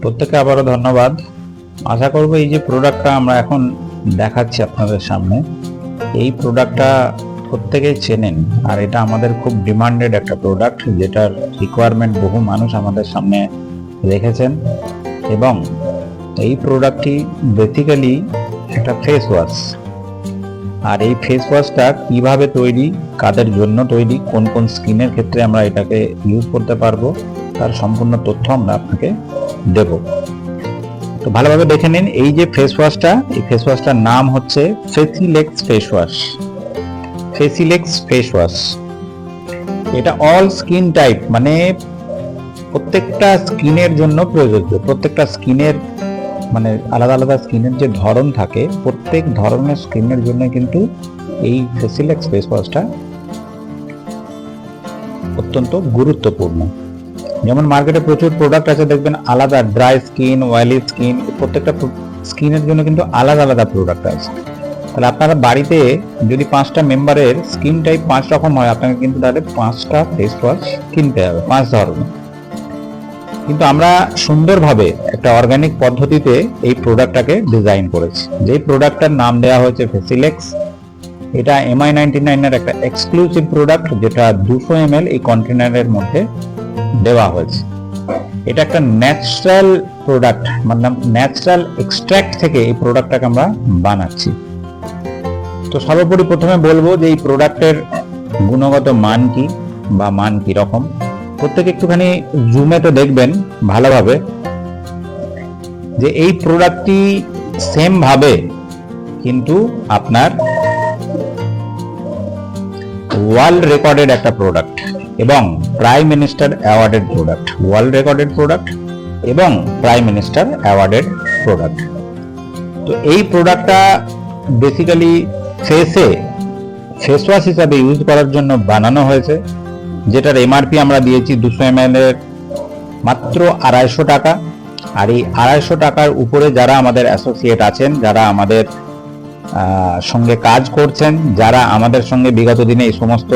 প্রত্যেককে আবারও ধন্যবাদ। আশা করব এই যে প্রোডাক্টটা আমরা এখন দেখাচ্ছি আপনাদের সামনে, এই প্রোডাক্টটা প্রত্যেকেই চেনেন, আর এটা আমাদের খুব ডিমান্ডেড একটা প্রোডাক্ট, যেটার রিকোয়ারমেন্ট বহু মানুষ আমাদের সামনে রেখেছেন। এবং এই প্রোডাক্টটি বেসিক্যালি একটা ফেস ওয়াশ। আর এই ফেস ওয়াশটা কিভাবে তৈরি, কাদের জন্য তৈরি, কোন কোন স্কিনের ক্ষেত্রে আমরা এটাকে ইউজ করতে পারবো, তার সম্পূর্ণ তথ্য আমরা আপনাকে দেব। তো ভালোভাবে দেখে নিন। এই যে ফেস ওয়াশটা, এই ফেস ওয়াশটার নাম হচ্ছে ফেসিলেক্স ফেস ওয়াশ। ফেসিলেক্স ফেস ওয়াশ এটা অল স্কিন টাইপ, মানে প্রত্যেকটা স্কিনের জন্য প্রযোজ্য। প্রত্যেকটা স্কিনের মানে আলাদা আলাদা স্কিনের যে ধরন থাকে, প্রত্যেক ধরনের স্কিনের জন্য কিন্তু এই ফেসিলেক্স ফেস ওয়াশটা অত্যন্ত গুরুত্বপূর্ণ। যেমন মার্কেটে প্রচুর প্রোডাক্ট আছে, দেখবেন আলাদা ড্রাই স্কিন, অয়েলি স্কিন, প্রত্যেকটা স্কিনের জন্য কিন্তু আলাদা আলাদা প্রোডাক্ট আছে। তাহলে আপনারা বাড়িতে যদি 5টা মেম্বারের স্কিন টাইপ 5 রকম হয়, আপনাকে কিন্তু তাহলে 5টা ফেস ওয়াশ কিনতে হবে, 5 ধরনের। কিন্তু আমরা সুন্দরভাবে একটা অর্গানিক পদ্ধতিতে এই প্রোডাক্টটাকে ডিজাইন করেছি। যে প্রোডাক্টটার নাম দেওয়া হয়েছে ফেসিলেক্স। এটা MI99 এর একটা এক্সক্লুসিভ প্রোডাক্ট, যেটা 200 ml এই কন্টেনারের মধ্যে দেওয়া হয়েছে। এটা একটা ন্যাচারাল প্রোডাক্ট, মানে ন্যাচারাল এক্সট্রাক্ট থেকে এই প্রোডাক্টটাকে আমরা বানাচ্ছি। তো সর্বোপরি প্রথমে বলবো যে এই প্রোডাক্টের গুণগত মান কি বা মান কি রকম। প্রত্যেকে একটুখানি জুমে তো দেখবেন ভালোভাবে যে এই প্রোডাক্টটি সেম ভাবে কিন্তু আপনার ওয়ার্ল্ড রেকর্ডেড একটা প্রোডাক্ট এবং prime minister awarded product. World recorded product এবং প্রাইম মিনিস্টার অ্যাওয়ার্ডেড প্রোডাক্ট। তো এই প্রোডাক্টটা বেসিক্যালি ফেস ওয়াশ হিসাবে ইউজ করার জন্য বানানো হয়েছে, যেটার MRP আমরা দিয়েছি 200 ml এর মাত্র 250 টাকা। আর এই 250 টাকার উপরে যারা আমাদের অ্যাসোসিয়েট আছেন, যারা আমাদের সঙ্গে কাজ করছেন, যারা আমাদের সঙ্গে বিগত দিনে এই সমস্ত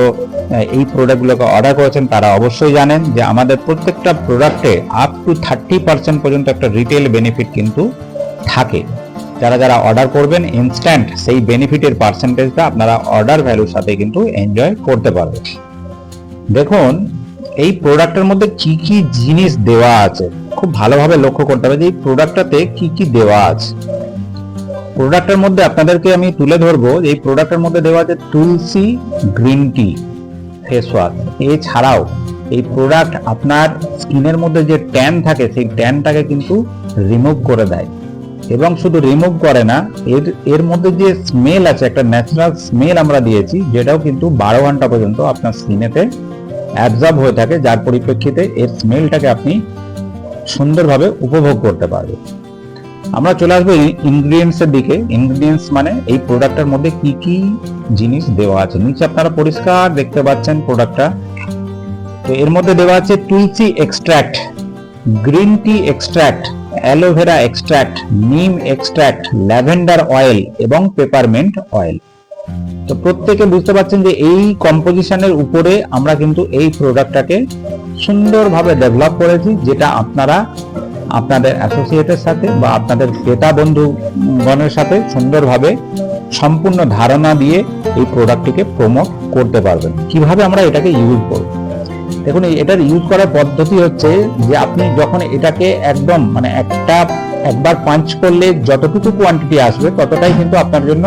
এই প্রোডাক্টগুলোকে অর্ডার করেছেন, তারা অবশ্যই জানেন যে আমাদের প্রত্যেকটা প্রোডাক্টে আপ টু 30% পর্যন্ত একটা রিটেল বেনিফিট কিন্তু থাকে। যারা যারা অর্ডার করবেন ইনস্ট্যান্ট সেই বেনিফিটের পার্সেন্টেজটা আপনারা অর্ডার ভ্যালুর সাথে কিন্তু এনজয় করতে পারবেন। দেখুন এই প্রোডাক্টের মধ্যে কি কি জিনিস দেওয়া আছে, খুব ভালোভাবে লক্ষ্য করতে হবে যে এই প্রোডাক্টটাতে কি কি দেওয়া আছে। প্রোডাক্টের মধ্যে আপনাদেরকে আমি তুলে ধরবো যে এই প্রোডাক্টের মধ্যে দেওয়া আছে তুলসী গ্রিন টি ফেস ওয়াশ। এছাড়াও এই প্রোডাক্ট আপনার স্কিনের মধ্যে যে ট্যান থাকে, সেই ট্যানটাকে কিন্তু রিমুভ করে দেয়। এবং শুধু রিমুভ করে না, এর মধ্যে যে স্মেল আছে, একটা ন্যাচারাল স্মেল আমরা দিয়েছি, যেটাও কিন্তু 12 ঘন্টা পর্যন্ত আপনার স্কিনেতে অ্যাবজর্ব হয়ে থাকে, যার পরিপ্রেক্ষিতে এর স্মেলটাকে আপনি সুন্দরভাবে উপভোগ করতে পারবেন। আমরা চলে আসবো ইনগ্রিডিয়েন্টস এর দিকে। ইনগ্রিডিয়েন্টস মানে এই প্রোডাক্টের মধ্যে কি কি জিনিস দেওয়া আছে। নিচে আপনারা পরিষ্কার দেখতে পাচ্ছেন প্রোডাক্টটা। তো এর মধ্যে দেওয়া আছে tulsi extract, green tea extract, aloe vera extract, neem extract, lavender oil এবং পেপারমেন্ট অয়েল। তো প্রত্যেকে বুঝতে পারছেন যে এই কম্পোজিশনের উপরে আমরা কিন্তু এই প্রোডাক্টটাকে সুন্দরভাবে ডেভেলপ করেছি, যেটা আপনারা আপনাদের অ্যাসোসিয়েটের সাথে বা আপনাদের ক্রেতা বন্ধুগণের সাথে সুন্দরভাবে সম্পূর্ণ ধারণা দিয়ে এই প্রোডাক্টটিকে প্রমোট করতে পারবেন। কিভাবে আমরা এটাকে ইউজ করব, দেখুন এটার ইউজ করার পদ্ধতি হচ্ছে যে আপনি যখন এটাকে একদম মানে একবার পাঞ্চ করলে যতটুকু কোয়ান্টিটি আসবে ততটাই কিন্তু আপনার জন্য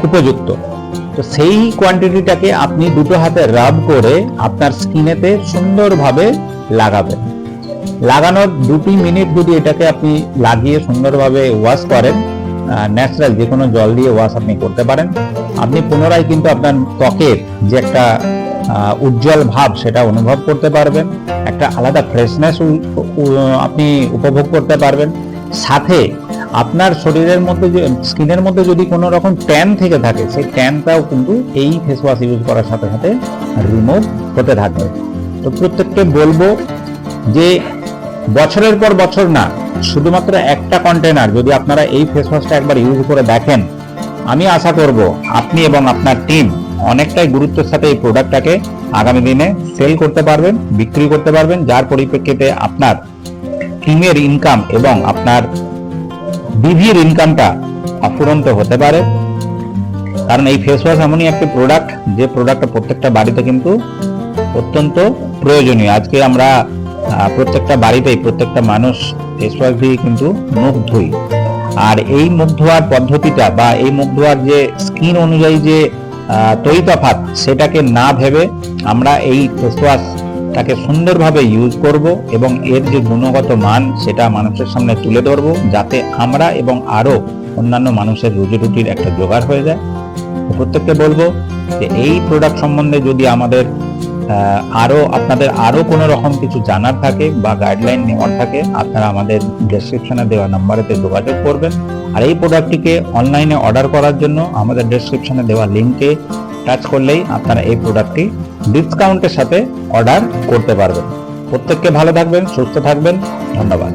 উপযুক্ত। তো সেই কোয়ান্টিটিটাকে আপনি দুটো হাতে রাব করে আপনার স্কিনেতে সুন্দরভাবে লাগাবেন। লাগানোর 2 মিনিট যদি এটাকে আপনি লাগিয়ে সুন্দরভাবে ওয়াশ করেন, ন্যাচারাল যে কোনো জল দিয়ে ওয়াশ আপনি করতে পারেন, আপনি পুনরায় কিন্তু আপনার ত্বকের যে একটা উজ্জ্বল ভাব সেটা অনুভব করতে পারবেন, একটা আলাদা ফ্রেশনেস আপনি উপভোগ করতে পারবেন। সাথে আপনার শরীরের মধ্যে যে স্কিনের মধ্যে যদি কোনো রকম ট্যান থেকে থাকে, সেই ট্যানটাও কিন্তু এই ফেস ওয়াশ ইউজ করার সাথে সাথে রিমুভ হতে থাকবে। তো প্রত্যেককে বলবো যে বছরের পর বছর না, শুধুমাত্র একটা কন্টেনার যদি আপনারা এই ফেস ওয়াশটা একবার ইউজ করে দেখেন, আমি আশা করব আপনি এবং আপনার টিম অনেকটাই গুরুত্বের সাথে এই প্রোডাক্টটাকে আগামী দিনে সেল করতে পারবেন, বিক্রি করতে পারবেন, যার পরিপ্রেক্ষিতে আপনার ক্রিমের ইনকাম এবং আপনার বিভির ইনকামটা অফুরন্ত হতে পারে। কারণ এই ফেস ওয়াশ এমনই একটি প্রোডাক্ট, যে প্রোডাক্টটা প্রত্যেকটা বাড়িতে কিন্তু অত্যন্ত প্রয়োজনীয়। আজকে আমরা প্রত্যেকটা বাড়িতেই প্রত্যেকটা মানুষ ফেস ওয়াশ দিয়ে কিন্তু মুখ ধুই। আর এই মুখ ধোয়ার পদ্ধতিটা বা এই মুখ ধোয়ার যে স্কিন অনুযায়ী যে তৈতফাত, সেটাকে না ভেবে আমরা এই ফেস ওয়াশটাকে সুন্দরভাবে ইউজ করব এবং এর যে গুণগত মান সেটা মানুষের সামনে তুলে ধরবো, যাতে আমরা এবং আরো অন্যান্য মানুষের রুজি রুটির একটা জোগাড় হয়ে যায়। প্রত্যেককে বলবো যে এই প্রোডাক্ট সম্বন্ধে যদি আমাদের আপনাদের আরো কোনো রকম কিছু জানার থাকে বা গাইডলাইন নেওয়ার থাকে, আপনারা আমাদের ডেসক্রিপশনে দেওয়া নাম্বারেতে যোগাযোগ করবেন। আর এই প্রোডাক্টটিকে অনলাইনে অর্ডার করার জন্য আমাদের ডেসক্রিপশনে দেওয়া লিঙ্কে টাচ করলেই আপনারা এই প্রোডাক্টটি ডিসকাউন্টের সাথে অর্ডার করতে পারবেন। প্রত্যেককে ভালো থাকবেন, সুস্থ থাকবেন, ধন্যবাদ।